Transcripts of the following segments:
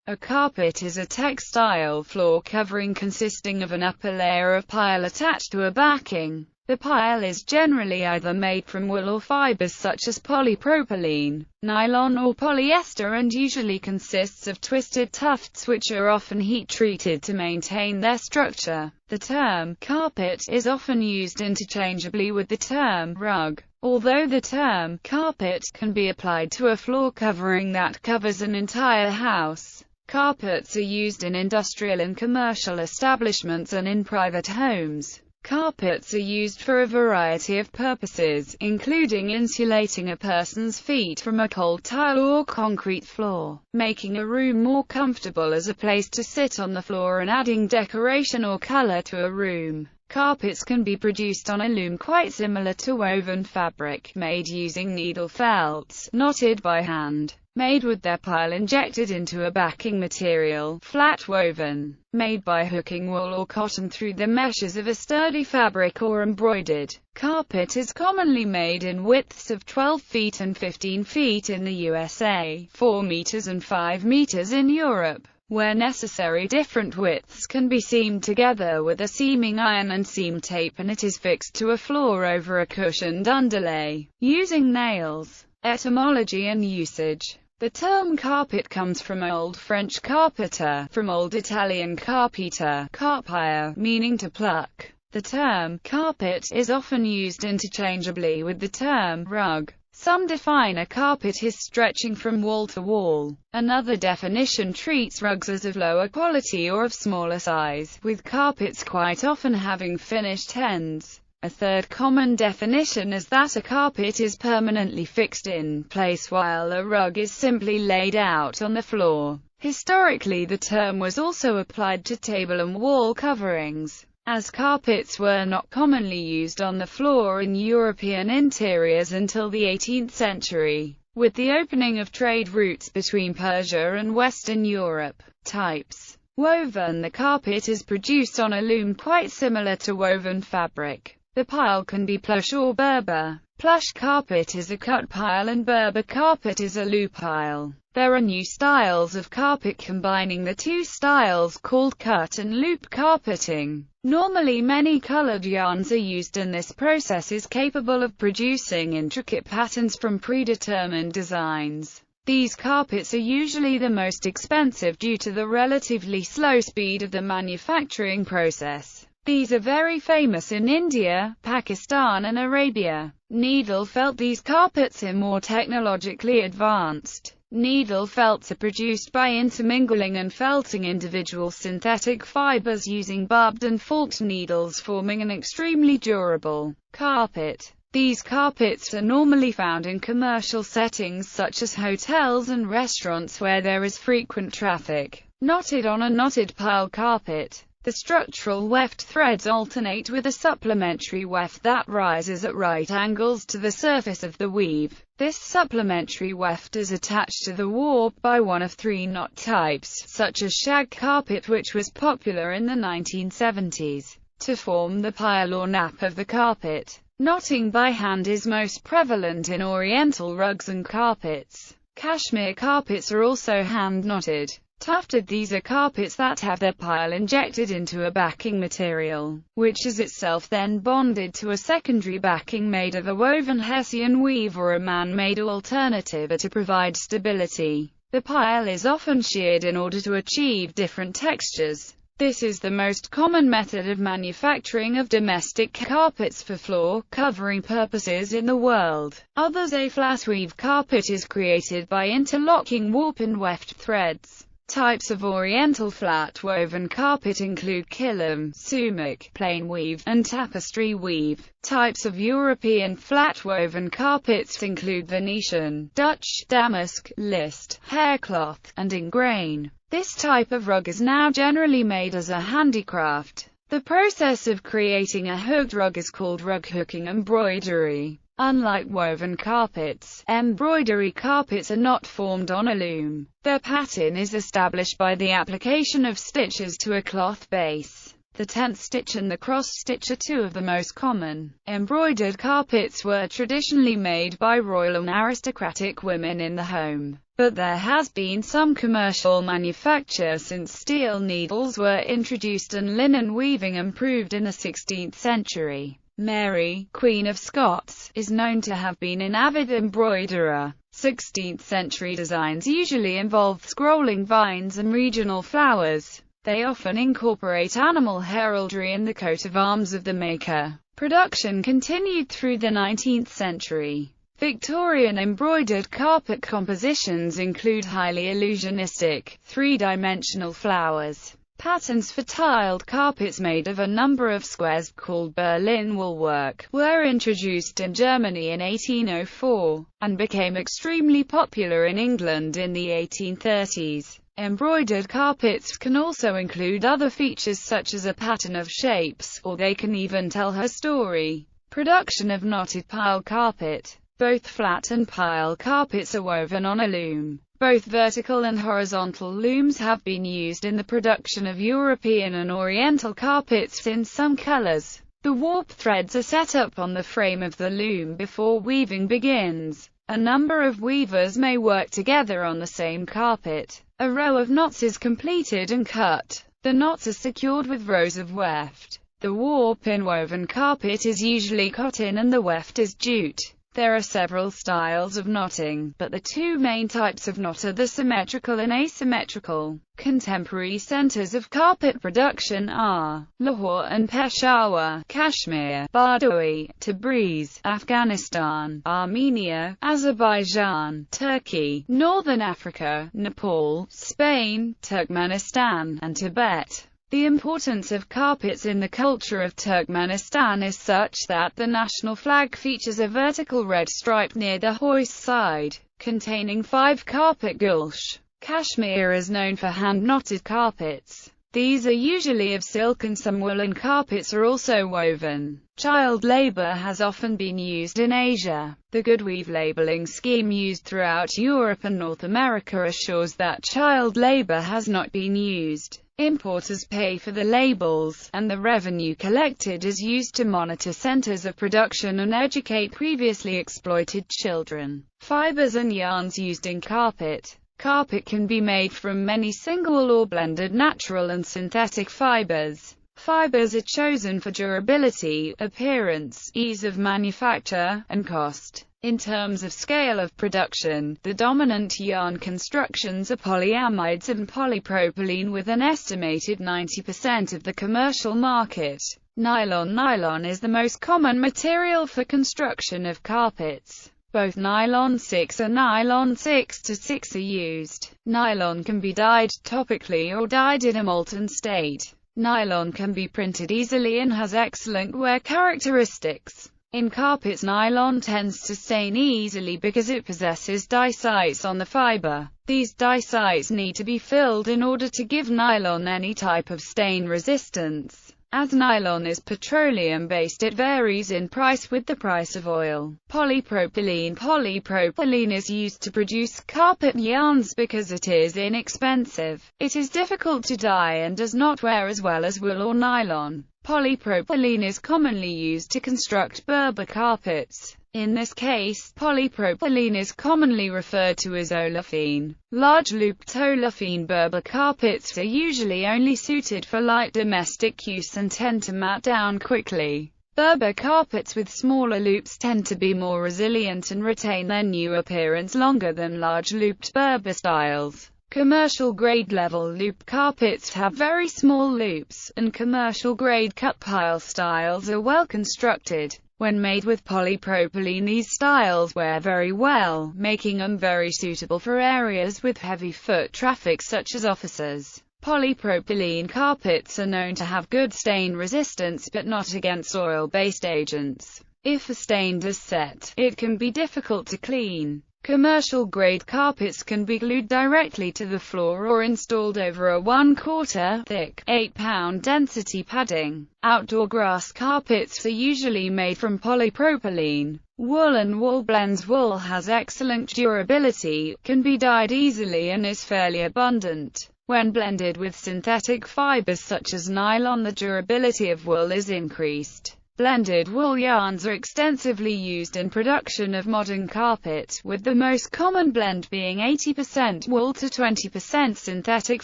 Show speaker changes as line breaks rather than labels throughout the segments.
A carpet is a textile floor covering consisting of an upper layer of pile attached to a backing. The pile is generally either made from wool or fibers such as polypropylene, nylon or polyester, and usually consists of twisted tufts which are often heat-treated to maintain their structure. The term carpet is often used interchangeably with the term rug. Although the term carpet can be applied to a floor covering that covers an entire house, carpets are used in industrial and commercial establishments and in private homes. Carpets are used for a variety of purposes, including insulating a person's feet from a cold tile or concrete floor, making a room more comfortable as a place to sit on the floor, and adding decoration or color to a room. Carpets can be produced on a loom quite similar to woven fabric, made using needle felts, knotted by hand, made with their pile injected into a backing material, flat woven, made by hooking wool or cotton through the meshes of a sturdy fabric, or embroidered. Carpet is commonly made in widths of 12 feet and 15 feet in the USA, 4 meters and 5 meters in Europe. Where necessary, different widths can be seamed together with a seaming iron and seam tape, and it is fixed to a floor over a cushioned underlay, using nails. Etymology and usage. The term carpet comes from Old French carpeter, from Old Italian carpita, carpire, meaning to pluck. The term carpet is often used interchangeably with the term rug. Some define a carpet as stretching from wall to wall. Another definition treats rugs as of lower quality or of smaller size, with carpets quite often having finished ends. A third common definition is that a carpet is permanently fixed in place while a rug is simply laid out on the floor. Historically, the term was also applied to table and wall coverings, as carpets were not commonly used on the floor in European interiors until the 18th century. With the opening of trade routes between Persia and Western Europe, types woven, the carpet is produced on a loom quite similar to woven fabric. The pile can be plush or Berber. Plush carpet is a cut pile and Berber carpet is a loop pile. There are new styles of carpet combining the two styles called cut and loop carpeting. Normally many colored yarns are used, and this process is capable of producing intricate patterns from predetermined designs. These carpets are usually the most expensive due to the relatively slow speed of the manufacturing process. These are very famous in India, Pakistan and Arabia. Needle felt. These carpets are more technologically advanced. Needle felts are produced by intermingling and felting individual synthetic fibers using barbed and forked needles, forming an extremely durable carpet. These carpets are normally found in commercial settings such as hotels and restaurants where there is frequent traffic. Knotted on a knotted pile carpet. The structural weft threads alternate with a supplementary weft that rises at right angles to the surface of the weave. This supplementary weft is attached to the warp by one of three knot types, such as shag carpet, which was popular in the 1970s, to form the pile or nap of the carpet. Knotting by hand is most prevalent in Oriental rugs and carpets. Cashmere carpets are also hand-knotted. Tufted. These are carpets that have their pile injected into a backing material, which is itself then bonded to a secondary backing made of a woven Hessian weave or a man-made alternative to provide stability. The pile is often sheared in order to achieve different textures. This is the most common method of manufacturing of domestic carpets for floor covering purposes in the world. Others. A flat weave carpet is created by interlocking warp and weft threads. Types of Oriental flat woven carpet include kilim, sumac, plain weave, and tapestry weave. Types of European flat woven carpets include Venetian, Dutch, damask, list, haircloth, and ingrain. This type of rug is now generally made as a handicraft. The process of creating a hooked rug is called rug hooking embroidery. Unlike woven carpets, embroidery carpets are not formed on a loom. Their pattern is established by the application of stitches to a cloth base. The tent stitch and the cross stitch are two of the most common. Embroidered carpets were traditionally made by royal and aristocratic women in the home, but there has been some commercial manufacture since steel needles were introduced and linen weaving improved in the 16th century. Mary, Queen of Scots, is known to have been an avid embroiderer. 16th century designs usually involved scrolling vines and regional flowers. They often incorporate animal heraldry in the coat of arms of the maker. Production continued through the 19th century. Victorian embroidered carpet compositions include highly illusionistic, three-dimensional flowers. Patterns for tiled carpets made of a number of squares, called Berlin wool work, were introduced in Germany in 1804, and became extremely popular in England in the 1830s. Embroidered carpets can also include other features such as a pattern of shapes, or they can even tell her story. Production of knotted pile carpet. Both flat and pile carpets are woven on a loom. Both vertical and horizontal looms have been used in the production of European and Oriental carpets in some colors. The warp threads are set up on the frame of the loom before weaving begins. A number of weavers may work together on the same carpet. A row of knots is completed and cut. The knots are secured with rows of weft. The warp in woven carpet is usually cotton and the weft is jute. There are several styles of knotting, but the two main types of knot are the symmetrical and asymmetrical. Contemporary centers of carpet production are Lahore and Peshawar, Kashmir, Badawi, Tabriz, Afghanistan, Armenia, Azerbaijan, Turkey, Northern Africa, Nepal, Spain, Turkmenistan, and Tibet. The importance of carpets in the culture of Turkmenistan is such that the national flag features a vertical red stripe near the hoist side, containing 5 carpet gulsh. Kashmir is known for hand-knotted carpets. These are usually of silk and some woolen carpets are also woven. Child labor has often been used in Asia. The Good Weave labeling scheme used throughout Europe and North America assures that child labor has not been used. Importers pay for the labels, and the revenue collected is used to monitor centers of production and educate previously exploited children. Fibers and yarns used in carpet. Carpet can be made from many single or blended natural and synthetic fibers. Fibers are chosen for durability, appearance, ease of manufacture, and cost. In terms of scale of production, the dominant yarn constructions are polyamides and polypropylene with an estimated 90% of the commercial market. Nylon. Nylon is the most common material for construction of carpets. Both nylon 6 and nylon 6-6 are used. Nylon can be dyed topically or dyed in a molten state. Nylon can be printed easily and has excellent wear characteristics. In carpets, nylon tends to stain easily because it possesses dye sites on the fiber. These dye sites need to be filled in order to give nylon any type of stain resistance. As nylon is petroleum-based, it varies in price with the price of oil. Polypropylene. Polypropylene is used to produce carpet yarns because it is inexpensive. It is difficult to dye and does not wear as well as wool or nylon. Polypropylene is commonly used to construct Berber carpets. In this case, polypropylene is commonly referred to as olefin. Large looped olefin Berber carpets are usually only suited for light domestic use and tend to mat down quickly. Berber carpets with smaller loops tend to be more resilient and retain their new appearance longer than large looped Berber styles. Commercial-grade level loop carpets have very small loops, and commercial-grade cut pile styles are well constructed. When made with polypropylene, these styles wear very well, making them very suitable for areas with heavy foot traffic such as offices. Polypropylene carpets are known to have good stain resistance but not against oil-based agents. If a stain does set, it can be difficult to clean. Commercial-grade carpets can be glued directly to the floor or installed over a 1/4 thick, 8-pound density padding. Outdoor grass carpets are usually made from polypropylene. Wool and wool blends. Wool has excellent durability, can be dyed easily and is fairly abundant. When blended with synthetic fibers such as nylon, the durability of wool is increased. Blended wool yarns are extensively used in production of modern carpet, with the most common blend being 80% wool to 20% synthetic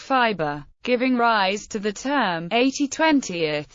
fiber, giving rise to the term 80/20.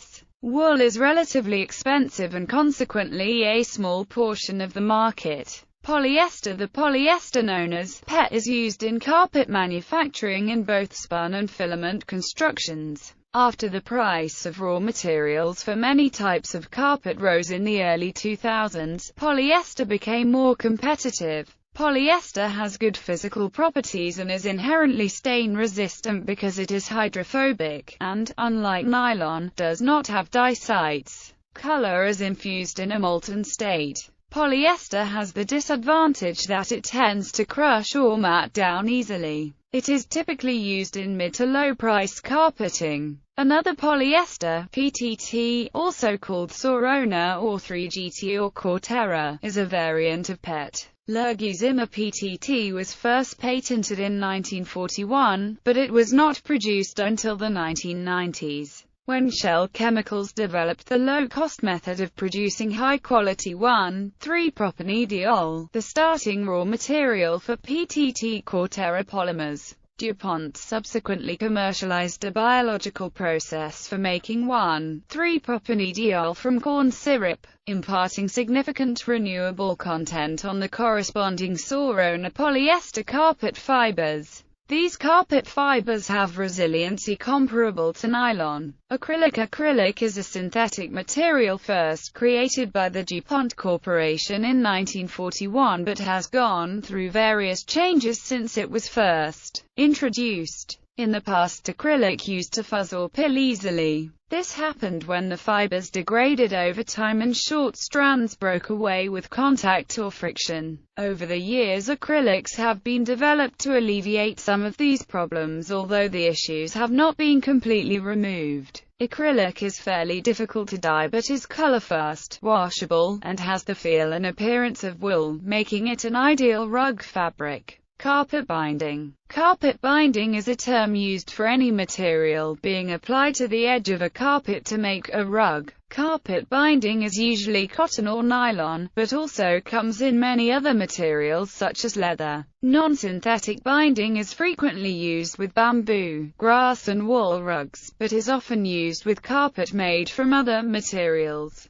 Wool is relatively expensive and consequently a small portion of the market. Polyester. The polyester known as PET is used in carpet manufacturing in both spun and filament constructions. After the price of raw materials for many types of carpet rose in the early 2000s, polyester became more competitive. Polyester has good physical properties and is inherently stain-resistant because it is hydrophobic, and, unlike nylon, does not have dye sites. Color is infused in a molten state. Polyester has the disadvantage that it tends to crush or mat down easily. It is typically used in mid to low-priced carpeting. Another polyester, PTT, also called Sorona or 3GT or Cortera, is a variant of PET. Lurguzima PTT was first patented in 1941, but it was not produced until the 1990s. When Shell Chemicals developed the low-cost method of producing high-quality 1,3-propanediol, the starting raw material for PTT Cortera polymers, DuPont subsequently commercialized a biological process for making 1,3-propanediol from corn syrup, imparting significant renewable content on the corresponding Sorona polyester carpet fibers. These carpet fibers have resiliency comparable to nylon. Acrylic is a synthetic material first created by the DuPont Corporation in 1941 but has gone through various changes since it was first introduced. In the past, acrylic used to fuzz or pill easily. This happened when the fibers degraded over time and short strands broke away with contact or friction. Over the years, acrylics have been developed to alleviate some of these problems, although the issues have not been completely removed. Acrylic is fairly difficult to dye but is color-fast, washable, and has the feel and appearance of wool, making it an ideal rug fabric. Carpet binding. Carpet binding is a term used for any material being applied to the edge of a carpet to make a rug. Carpet binding is usually cotton or nylon, but also comes in many other materials such as leather. Non-synthetic binding is frequently used with bamboo, grass and wool rugs, but is often used with carpet made from other materials.